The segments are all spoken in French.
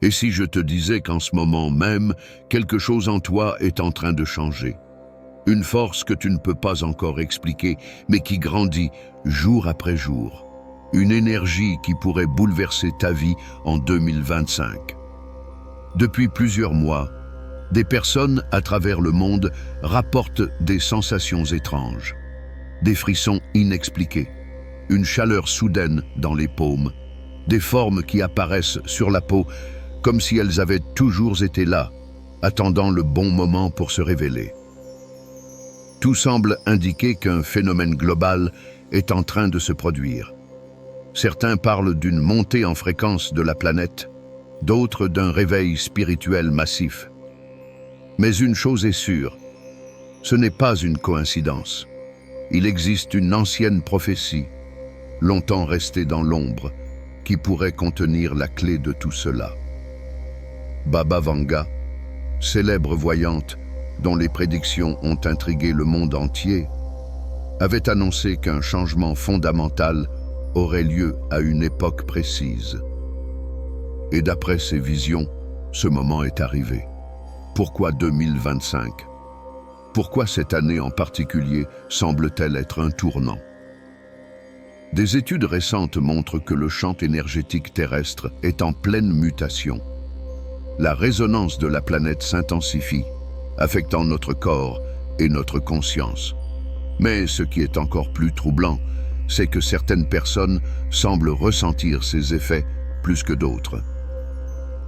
Et si je te disais qu'en ce moment même, quelque chose en toi est en train de changer? Une force que tu ne peux pas encore expliquer, mais qui grandit jour après jour. Une énergie qui pourrait bouleverser ta vie en 2025. Depuis plusieurs mois, des personnes à travers le monde rapportent des sensations étranges, des frissons inexpliqués, une chaleur soudaine dans les paumes, des formes qui apparaissent sur la peau comme si elles avaient toujours été là, attendant le bon moment pour se révéler. Tout semble indiquer qu'un phénomène global est en train de se produire. Certains parlent d'une montée en fréquence de la planète, d'autres d'un réveil spirituel massif. Mais une chose est sûre, ce n'est pas une coïncidence. Il existe une ancienne prophétie, longtemps restée dans l'ombre, qui pourrait contenir la clé de tout cela. Baba Vanga, célèbre voyante dont les prédictions ont intrigué le monde entier, avait annoncé qu'un changement fondamental aurait lieu à une époque précise. Et d'après ses visions, ce moment est arrivé. Pourquoi 2025? Pourquoi cette année en particulier semble-t-elle être un tournant? Des études récentes montrent que le champ énergétique terrestre est en pleine mutation. La résonance de la planète s'intensifie, affectant notre corps et notre conscience. Mais ce qui est encore plus troublant, c'est que certaines personnes semblent ressentir ces effets plus que d'autres.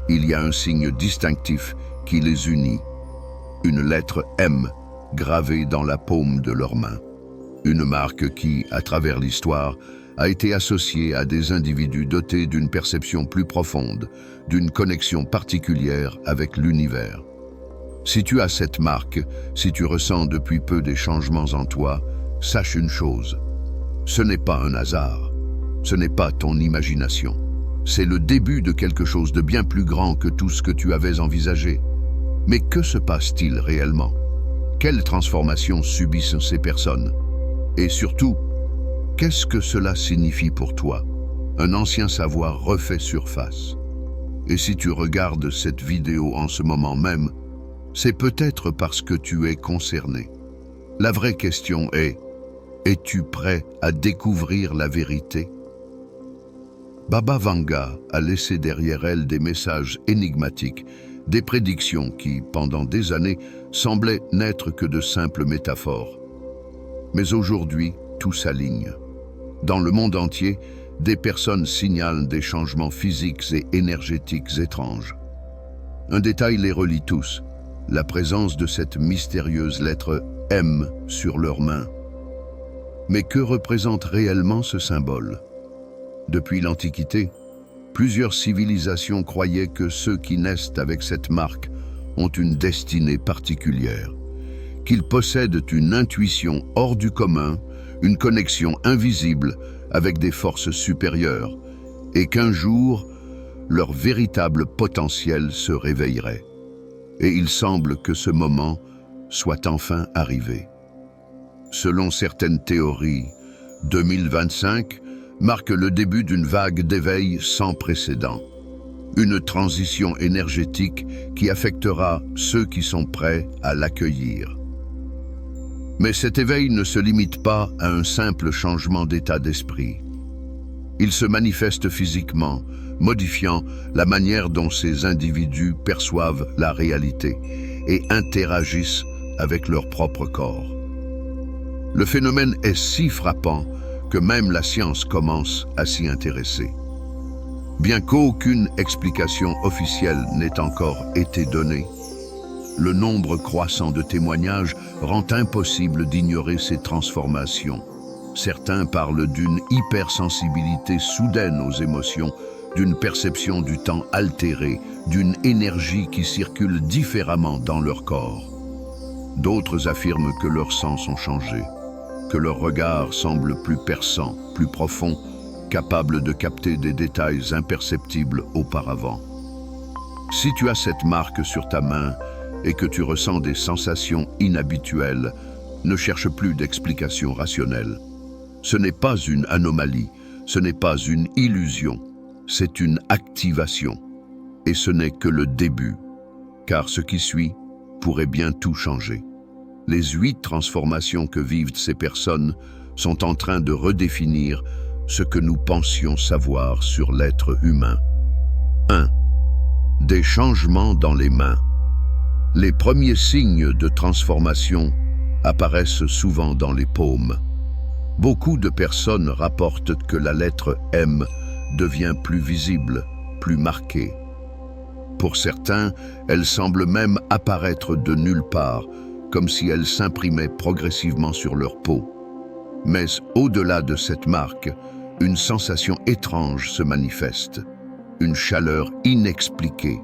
Il y a un signe distinctif qui les unit, une lettre M gravée dans la paume de leurs mains. Une marque qui, à travers l'histoire, a été associée à des individus dotés d'une perception plus profonde, d'une connexion particulière avec l'univers. Si tu as cette marque, si tu ressens depuis peu des changements en toi, sache une chose. Ce n'est pas un hasard, ce n'est pas ton imagination. C'est le début de quelque chose de bien plus grand que tout ce que tu avais envisagé. Mais que se passe-t-il réellement? Quelles transformations subissent ces personnes? Et surtout, qu'est-ce que cela signifie pour toi? Un ancien savoir refait surface. Et si tu regardes cette vidéo en ce moment même, c'est peut-être parce que tu es concerné. La vraie question est, es-tu prêt à découvrir la vérité? Baba Vanga a laissé derrière elle des messages énigmatiques, des prédictions qui, pendant des années, semblaient n'être que de simples métaphores. Mais aujourd'hui, tout s'aligne. Dans le monde entier, des personnes signalent des changements physiques et énergétiques étranges. Un détail les relie tous, la présence de cette mystérieuse lettre M sur leurs mains. Mais que représente réellement ce symbole? Depuis l'Antiquité, plusieurs civilisations croyaient que ceux qui naissent avec cette marque ont une destinée particulière, qu'ils possèdent une intuition hors du commun, une connexion invisible avec des forces supérieures, et qu'un jour, leur véritable potentiel se réveillerait. Et il semble que ce moment soit enfin arrivé. Selon certaines théories, 2025 marque le début d'une vague d'éveil sans précédent. Une transition énergétique qui affectera ceux qui sont prêts à l'accueillir. Mais cet éveil ne se limite pas à un simple changement d'état d'esprit. Il se manifeste physiquement, modifiant la manière dont ces individus perçoivent la réalité et interagissent avec leur propre corps. Le phénomène est si frappant que même la science commence à s'y intéresser. Bien qu'aucune explication officielle n'ait encore été donnée, le nombre croissant de témoignages rend impossible d'ignorer ces transformations. Certains parlent d'une hypersensibilité soudaine aux émotions, d'une perception du temps altérée, d'une énergie qui circule différemment dans leur corps. D'autres affirment que leurs sens ont changé, que leur regard semble plus perçant, plus profond, capable de capter des détails imperceptibles auparavant. Si tu as cette marque sur ta main et que tu ressens des sensations inhabituelles, ne cherche plus d'explication rationnelle. Ce n'est pas une anomalie, ce n'est pas une illusion, c'est une activation. Et ce n'est que le début, car ce qui suit pourrait bien tout changer. Les 8 transformations que vivent ces personnes sont en train de redéfinir ce que nous pensions savoir sur l'être humain. 1. Des changements dans les mains. Les premiers signes de transformation apparaissent souvent dans les paumes. Beaucoup de personnes rapportent que la lettre M devient plus visible, plus marquée. Pour certains, elle semble même apparaître de nulle part, comme si elle s'imprimait progressivement sur leur peau. Mais au-delà de cette marque, une sensation étrange se manifeste. Une chaleur inexpliquée,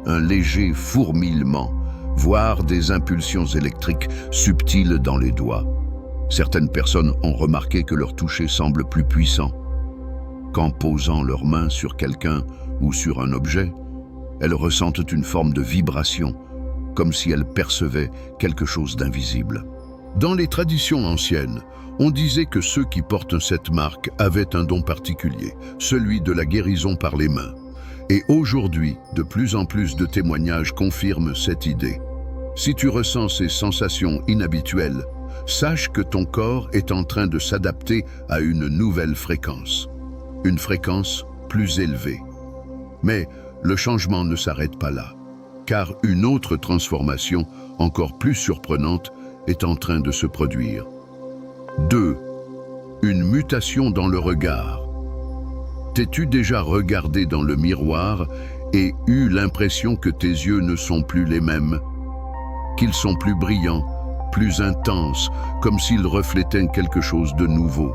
un léger fourmillement, voire des impulsions électriques subtiles dans les doigts. Certaines personnes ont remarqué que leur toucher semble plus puissant. Qu'en posant leurs mains sur quelqu'un ou sur un objet, elles ressentent une forme de vibration, comme si elles percevaient quelque chose d'invisible. Dans les traditions anciennes, on disait que ceux qui portent cette marque avaient un don particulier, celui de la guérison par les mains. Et aujourd'hui, de plus en plus de témoignages confirment cette idée. Si tu ressens ces sensations inhabituelles, sache que ton corps est en train de s'adapter à une nouvelle fréquence. Une fréquence plus élevée. Mais le changement ne s'arrête pas là, car une autre transformation, encore plus surprenante, est en train de se produire. 2. Une mutation dans le regard. T'es-tu déjà regardé dans le miroir et eu l'impression que tes yeux ne sont plus les mêmes? Qu'ils sont plus brillants, plus intenses, comme s'ils reflétaient quelque chose de nouveau.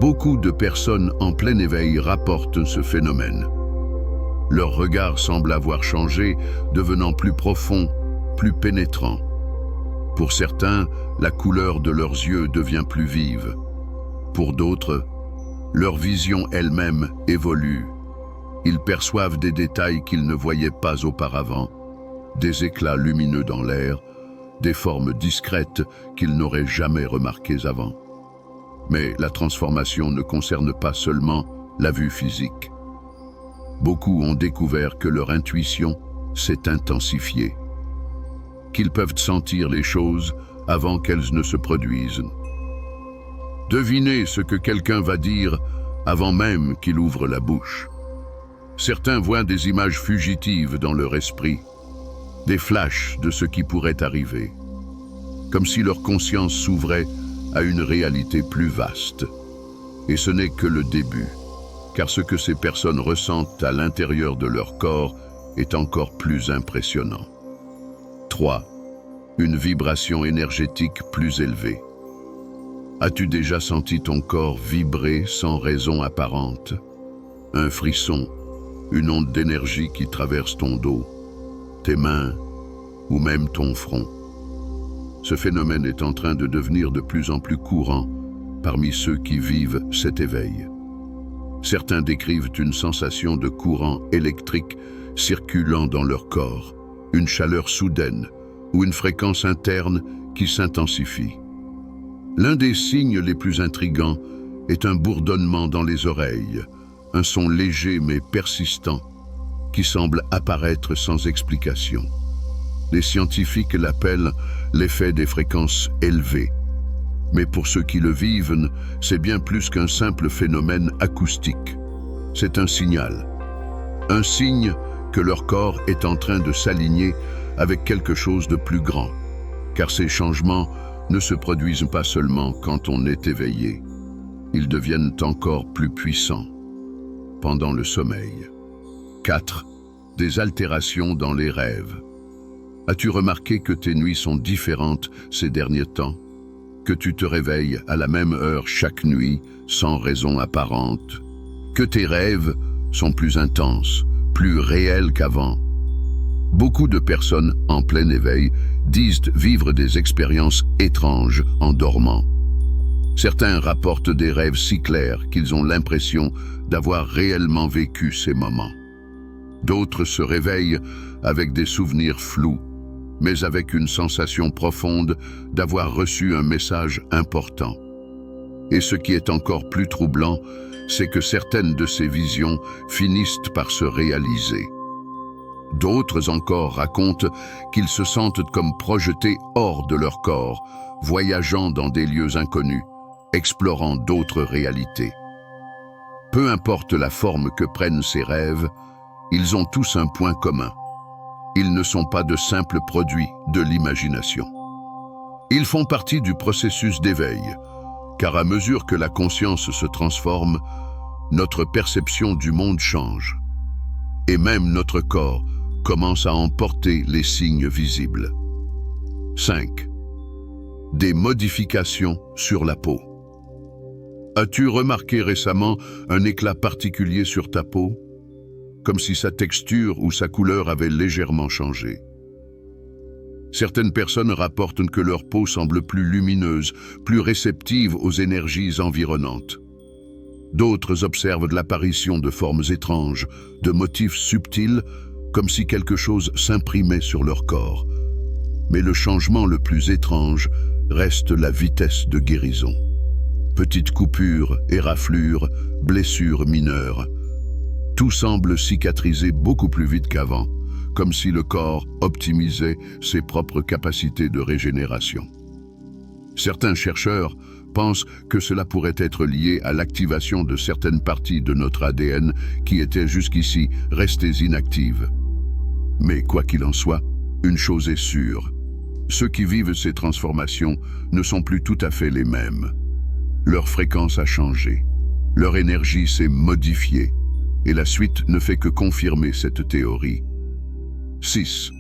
Beaucoup de personnes en plein éveil rapportent ce phénomène. Leur regard semble avoir changé, devenant plus profond, plus pénétrant. Pour certains, la couleur de leurs yeux devient plus vive. Pour d'autres, leur vision elle-même évolue. Ils perçoivent des détails qu'ils ne voyaient pas auparavant, des éclats lumineux dans l'air, des formes discrètes qu'ils n'auraient jamais remarquées avant. Mais la transformation ne concerne pas seulement la vue physique. Beaucoup ont découvert que leur intuition s'est intensifiée, qu'ils peuvent sentir les choses avant qu'elles ne se produisent. Deviner ce que quelqu'un va dire avant même qu'il ouvre la bouche. Certains voient des images fugitives dans leur esprit, des flashs de ce qui pourrait arriver, comme si leur conscience s'ouvrait à une réalité plus vaste. Et ce n'est que le début, car ce que ces personnes ressentent à l'intérieur de leur corps est encore plus impressionnant. 3. Une vibration énergétique plus élevée. As-tu déjà senti ton corps vibrer sans raison apparente? Un frisson, une onde d'énergie qui traverse ton dos, tes mains ou même ton front. Ce phénomène est en train de devenir de plus en plus courant parmi ceux qui vivent cet éveil. Certains décrivent une sensation de courant électrique circulant dans leur corps, une chaleur soudaine ou une fréquence interne qui s'intensifie. L'un des signes les plus intrigants est un bourdonnement dans les oreilles, un son léger mais persistant qui semble apparaître sans explication. Les scientifiques l'appellent l'effet des fréquences élevées. Mais pour ceux qui le vivent, c'est bien plus qu'un simple phénomène acoustique. C'est un signal. Un signe que leur corps est en train de s'aligner avec quelque chose de plus grand. Car ces changements ne se produisent pas seulement quand on est éveillé. Ils deviennent encore plus puissants pendant le sommeil. 4. Des altérations dans les rêves. As-tu remarqué que tes nuits sont différentes ces derniers temps? Que tu te réveilles à la même heure chaque nuit, sans raison apparente? Que tes rêves sont plus intenses, plus réels qu'avant? Beaucoup de personnes en plein éveil disent vivre des expériences étranges en dormant. Certains rapportent des rêves si clairs qu'ils ont l'impression d'avoir réellement vécu ces moments. D'autres se réveillent avec des souvenirs flous, mais avec une sensation profonde d'avoir reçu un message important. Et ce qui est encore plus troublant, c'est que certaines de ces visions finissent par se réaliser. D'autres encore racontent qu'ils se sentent comme projetés hors de leur corps, voyageant dans des lieux inconnus, explorant d'autres réalités. Peu importe la forme que prennent ces rêves, ils ont tous un point commun. Ils ne sont pas de simples produits de l'imagination. Ils font partie du processus d'éveil, car à mesure que la conscience se transforme, notre perception du monde change. Et même notre corps commence à emporter les signes visibles. 5. Des modifications sur la peau. As-tu remarqué récemment un éclat particulier sur ta peau, comme si sa texture ou sa couleur avait légèrement changé? Certaines personnes rapportent que leur peau semble plus lumineuse, plus réceptive aux énergies environnantes. D'autres observent l'apparition de formes étranges, de motifs subtils, comme si quelque chose s'imprimait sur leur corps. Mais le changement le plus étrange reste la vitesse de guérison. Petites coupures, éraflures, blessures mineures. Tout semble cicatriser beaucoup plus vite qu'avant, comme si le corps optimisait ses propres capacités de régénération. Certains chercheurs pensent que cela pourrait être lié à l'activation de certaines parties de notre ADN qui étaient jusqu'ici restées inactives. Mais quoi qu'il en soit, une chose est sûre, ceux qui vivent ces transformations ne sont plus tout à fait les mêmes. Leur fréquence a changé, leur énergie s'est modifiée, et la suite ne fait que confirmer cette théorie. 6.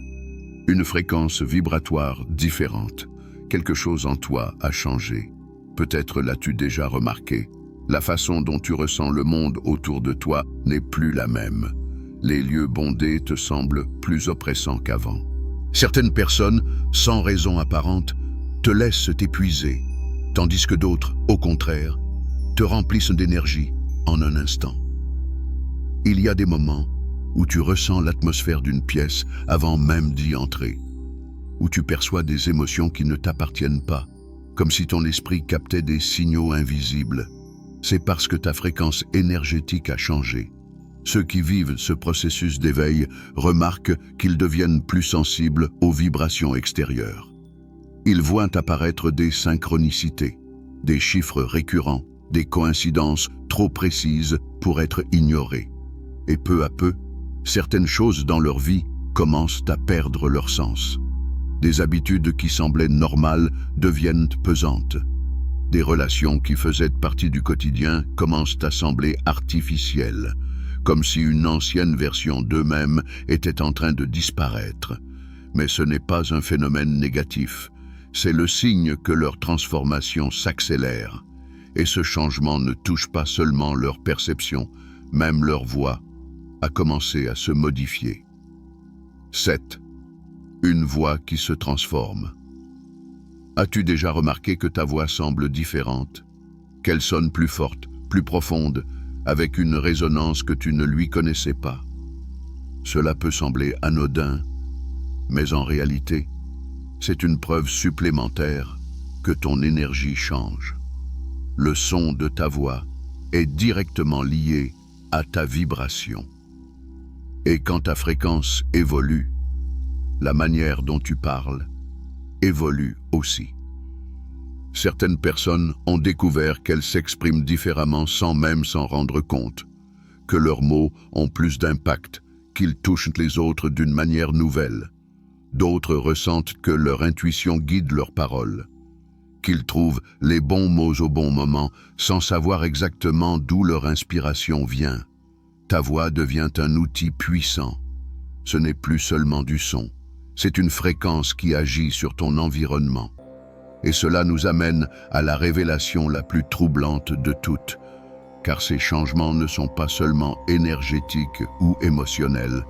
Une fréquence vibratoire différente. Quelque chose en toi a changé. Peut-être l'as-tu déjà remarqué. La façon dont tu ressens le monde autour de toi n'est plus la même. Les lieux bondés te semblent plus oppressants qu'avant. Certaines personnes, sans raison apparente, te laissent t'épuiser, tandis que d'autres, au contraire, te remplissent d'énergie en un instant. Il y a des moments où tu ressens l'atmosphère d'une pièce avant même d'y entrer, où tu perçois des émotions qui ne t'appartiennent pas, comme si ton esprit captait des signaux invisibles. C'est parce que ta fréquence énergétique a changé. Ceux qui vivent ce processus d'éveil remarquent qu'ils deviennent plus sensibles aux vibrations extérieures. Ils voient apparaître des synchronicités, des chiffres récurrents, des coïncidences trop précises pour être ignorées. Et peu à peu, certaines choses dans leur vie commencent à perdre leur sens. Des habitudes qui semblaient normales deviennent pesantes. Des relations qui faisaient partie du quotidien commencent à sembler artificielles, comme si une ancienne version d'eux-mêmes était en train de disparaître. Mais ce n'est pas un phénomène négatif, c'est le signe que leur transformation s'accélère. Et ce changement ne touche pas seulement leur perception, même leur voix a commencé à se modifier. 7. Une voix qui se transforme. As-tu déjà remarqué que ta voix semble différente, qu'elle sonne plus forte, plus profonde, avec une résonance que tu ne lui connaissais pas? Cela peut sembler anodin, mais en réalité, c'est une preuve supplémentaire que ton énergie change. Le son de ta voix est directement lié à ta vibration. Et quand ta fréquence évolue, la manière dont tu parles évolue aussi. Certaines personnes ont découvert qu'elles s'expriment différemment sans même s'en rendre compte, que leurs mots ont plus d'impact, qu'ils touchent les autres d'une manière nouvelle. D'autres ressentent que leur intuition guide leurs paroles, qu'ils trouvent les bons mots au bon moment sans savoir exactement d'où leur inspiration vient. Ta voix devient un outil puissant. Ce n'est plus seulement du son, c'est une fréquence qui agit sur ton environnement. Et cela nous amène à la révélation la plus troublante de toutes, car ces changements ne sont pas seulement énergétiques ou émotionnels,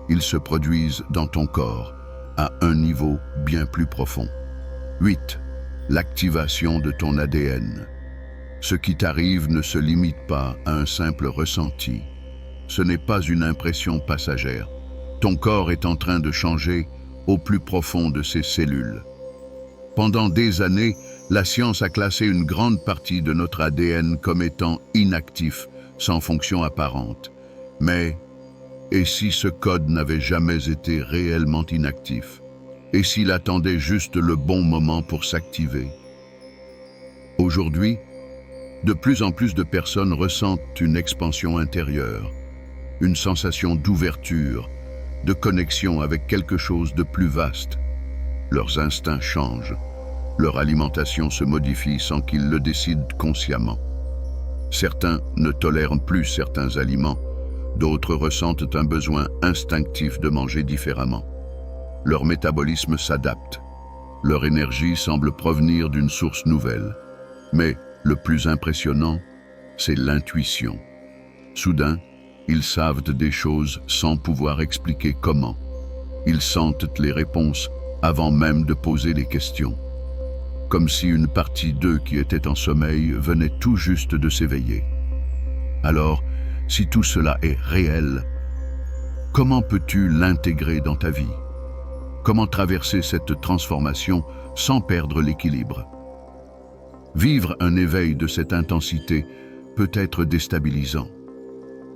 ils se produisent dans ton corps, à un niveau bien plus profond. 8. L'activation de ton ADN. Ce qui t'arrive ne se limite pas à un simple ressenti. Ce n'est pas une impression passagère. Ton corps est en train de changer au plus profond de ses cellules. Pendant des années, la science a classé une grande partie de notre ADN comme étant inactif, sans fonction apparente. Mais Et si ce code n'avait jamais été réellement inactif? Et s'il attendait juste le bon moment pour s'activer? Aujourd'hui, de plus en plus de personnes ressentent une expansion intérieure, une sensation d'ouverture, de connexion avec quelque chose de plus vaste. Leurs instincts changent, leur alimentation se modifie sans qu'ils le décident consciemment. Certains ne tolèrent plus certains aliments, d'autres ressentent un besoin instinctif de manger différemment. Leur métabolisme s'adapte, leur énergie semble provenir d'une source nouvelle. Mais le plus impressionnant, c'est l'intuition. Soudain, ils savent des choses sans pouvoir expliquer comment. Ils sentent les réponses avant même de poser les questions. Comme si une partie d'eux qui était en sommeil venait tout juste de s'éveiller. Alors, si tout cela est réel, comment peux-tu l'intégrer dans ta vie? Comment traverser cette transformation sans perdre l'équilibre? Vivre un éveil de cette intensité peut être déstabilisant.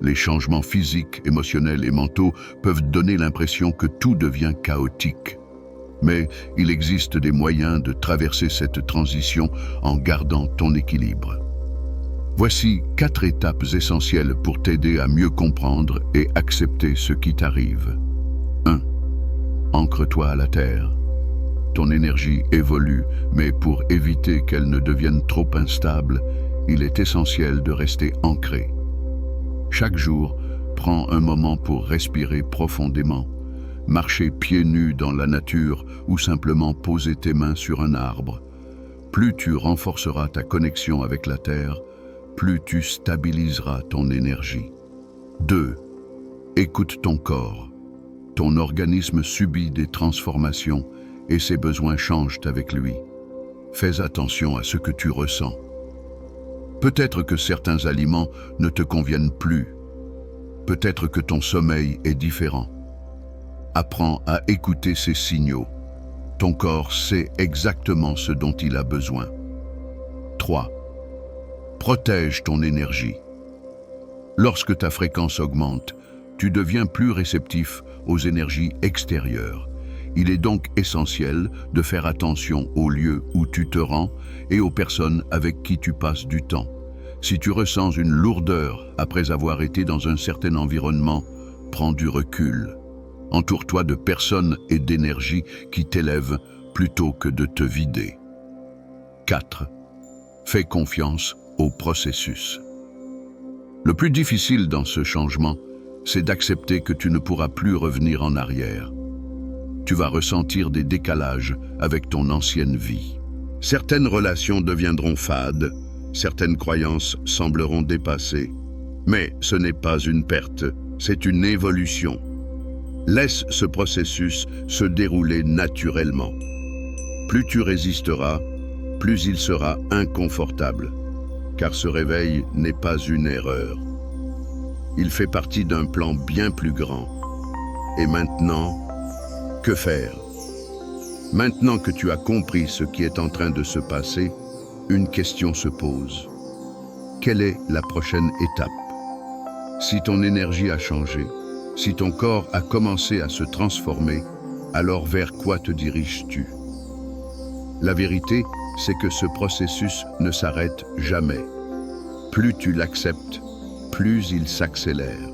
Les changements physiques, émotionnels et mentaux peuvent donner l'impression que tout devient chaotique. Mais il existe des moyens de traverser cette transition en gardant ton équilibre. Voici 4 étapes essentielles pour t'aider à mieux comprendre et accepter ce qui t'arrive. 1. Ancre-toi à la terre. Ton énergie évolue, mais pour éviter qu'elle ne devienne trop instable, il est essentiel de rester ancré. Chaque jour, prends un moment pour respirer profondément, marcher pieds nus dans la nature ou simplement poser tes mains sur un arbre. Plus tu renforceras ta connexion avec la terre, plus tu stabiliseras ton énergie. 2. Écoute ton corps. Ton organisme subit des transformations et ses besoins changent avec lui. Fais attention à ce que tu ressens. Peut-être que certains aliments ne te conviennent plus. Peut-être que ton sommeil est différent. Apprends à écouter ces signaux. Ton corps sait exactement ce dont il a besoin. 3. Protège ton énergie. Lorsque ta fréquence augmente, tu deviens plus réceptif aux énergies extérieures. Il est donc essentiel de faire attention aux lieux où tu te rends et aux personnes avec qui tu passes du temps. Si tu ressens une lourdeur après avoir été dans un certain environnement, prends du recul. Entoure-toi de personnes et d'énergie qui t'élèvent plutôt que de te vider. 4. Fais confiance au processus. Le plus difficile dans ce changement, c'est d'accepter que tu ne pourras plus revenir en arrière. Tu vas ressentir des décalages avec ton ancienne vie. Certaines relations deviendront fades, certaines croyances sembleront dépassées. Mais ce n'est pas une perte, c'est une évolution. Laisse ce processus se dérouler naturellement. Plus tu résisteras, plus il sera inconfortable, car ce réveil n'est pas une erreur. Il fait partie d'un plan bien plus grand. Et maintenant, que faire? Maintenant que tu as compris ce qui est en train de se passer, une question se pose. Quelle est la prochaine étape? Si ton énergie a changé, si ton corps a commencé à se transformer, alors vers quoi te diriges-tu? La vérité, c'est que ce processus ne s'arrête jamais. Plus tu l'acceptes, plus il s'accélère.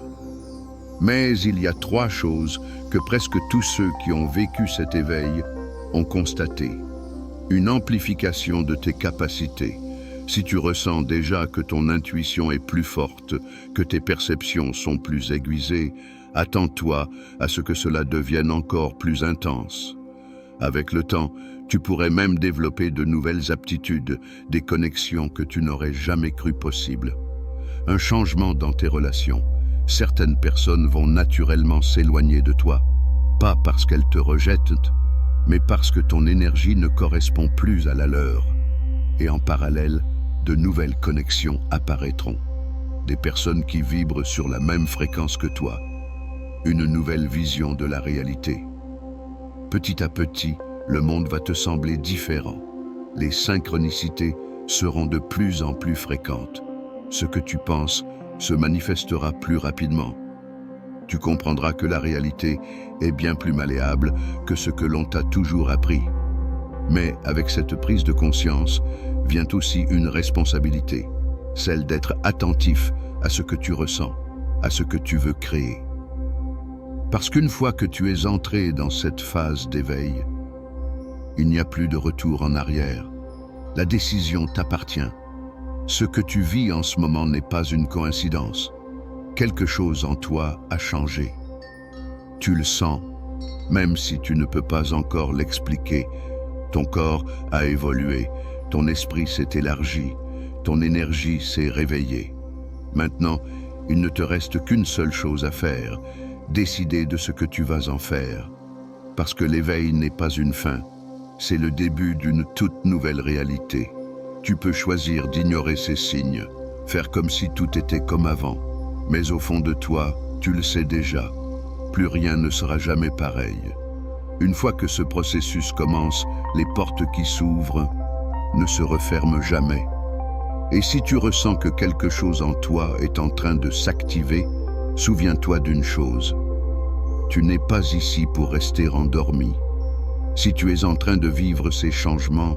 Mais il y a 3 choses que presque tous ceux qui ont vécu cet éveil ont constaté. Une amplification de tes capacités. Si tu ressens déjà que ton intuition est plus forte, que tes perceptions sont plus aiguisées, attends-toi à ce que cela devienne encore plus intense. Avec le temps, tu pourrais même développer de nouvelles aptitudes, des connexions que tu n'aurais jamais cru possibles. Un changement dans tes relations. Certaines personnes vont naturellement s'éloigner de toi, pas parce qu'elles te rejettent, mais parce que ton énergie ne correspond plus à la leur. Et en parallèle, de nouvelles connexions apparaîtront. Des personnes qui vibrent sur la même fréquence que toi. Une nouvelle vision de la réalité. Petit à petit, le monde va te sembler différent. Les synchronicités seront de plus en plus fréquentes. Ce que tu penses se manifestera plus rapidement. Tu comprendras que la réalité est bien plus malléable que ce que l'on t'a toujours appris. Mais avec cette prise de conscience vient aussi une responsabilité, celle d'être attentif à ce que tu ressens, à ce que tu veux créer. Parce qu'une fois que tu es entré dans cette phase d'éveil, il n'y a plus de retour en arrière. La décision t'appartient. Ce que tu vis en ce moment n'est pas une coïncidence. Quelque chose en toi a changé. Tu le sens, même si tu ne peux pas encore l'expliquer. Ton corps a évolué, ton esprit s'est élargi, ton énergie s'est réveillée. Maintenant, il ne te reste qu'une seule chose à faire, décider de ce que tu vas en faire. Parce que l'éveil n'est pas une fin, c'est le début d'une toute nouvelle réalité. Tu peux choisir d'ignorer ces signes, faire comme si tout était comme avant. Mais au fond de toi, tu le sais déjà, plus rien ne sera jamais pareil. Une fois que ce processus commence, les portes qui s'ouvrent ne se referment jamais. Et si tu ressens que quelque chose en toi est en train de s'activer, souviens-toi d'une chose. Tu n'es pas ici pour rester endormi. Si tu es en train de vivre ces changements,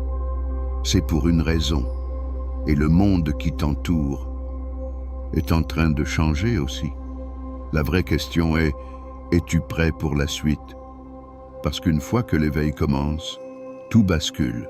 c'est pour une raison. Et le monde qui t'entoure est en train de changer aussi. La vraie question est, es-tu prêt pour la suite? Parce qu'une fois que l'éveil commence, tout bascule.